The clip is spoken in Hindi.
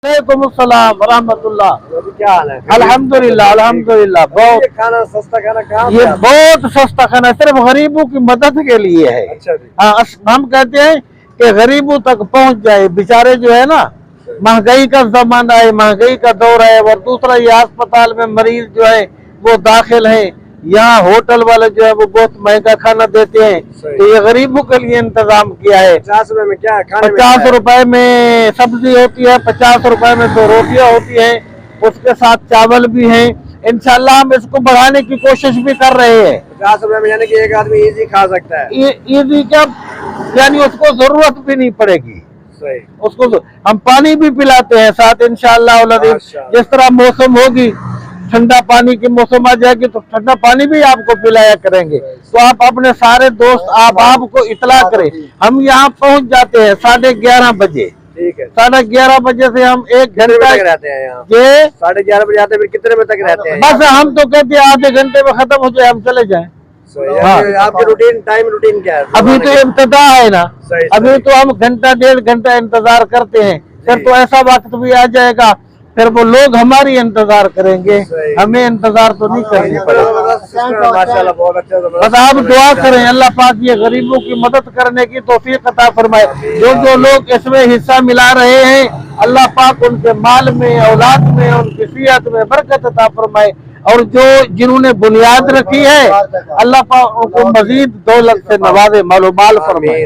वालेकुम अस्सलाम वरहमतुल्लाह। क्या हाल है? अल्हम्दुलिल्लाह अल्हम्दुलिल्लाह। बहुत ये खाना सस्ता खाना कहाँ ये पे आता बहुत सस्ता खाना सिर्फ गरीबों की मदद के लिए है। है? अच्छा जी। हाँ, हम कहते हैं कि गरीबों तक पहुंच जाए। बेचारे जो है ना, महंगाई का जमाना है, महंगाई का दौर है। और दूसरा ये अस्पताल में मरीज जो है वो दाखिल है, यहाँ होटल वाले जो है वो बहुत महंगा खाना देते हैं। तो ये गरीबों के लिए इंतजाम किया है। 50 रुपए में क्या है खाने में? 50 रुपए में सब्जी होती है, 50 रुपए में 2 रोटियां होती है, उसके साथ चावल भी है। इंशाल्लाह हम इसको बढ़ाने की कोशिश भी कर रहे हैं। 50 रुपए में यानी कि एक आदमी इजी खा सकता है। ईदी क्या, यानी उसको जरूरत भी नहीं पड़ेगी। सही। उसको हम पानी भी पिलाते हैं साथ इंशाल्लाह। जिस तरह मौसम होगी, ठंडा पानी की मौसम आ जाएगी तो ठंडा पानी भी आपको पिलाया करेंगे। तो आप अपने सारे दोस्त आप को इतला करें। हम यहाँ पहुँच जाते हैं 11:30 बजे। ठीक है। 11:30 बजे से हम 1 घंटा रहते हैं यहाँ। ये 11:30 बजे आते हैं, फिर कितने बजे तक रहते हैं? बस हम तो कहते हैं आधे घंटे में खत्म हो जाए, हम चले जाएं। आपकी रूटीन टाइम रूटीन क्या है? अभी तो इब्तिदा है ना, अभी तो हम घंटा 1.5 घंटा इंतजार करते हैं। फिर तो ऐसा वक्त भी आ जाएगा, फिर वो लोग हमारी इंतजार करेंगे, हमें इंतजार तो नहीं करनी पड़ेगी। माशाल्लाह बहुत अच्छा। बस आप दुआ करें, अल्लाह पाक ये गरीबों की मदद करने की तौफीक अता फरमाए। जो लोग इसमें हिस्सा मिला रहे हैं, अल्लाह पाक उनके माल में, औलाद में, उनकी सेहत में बरकत अता फरमाए। और जिन्होंने बुनियाद रखी है, अल्लाह पाक उनको मजीद दौलत से नवाजे, मालो माल फरमाए।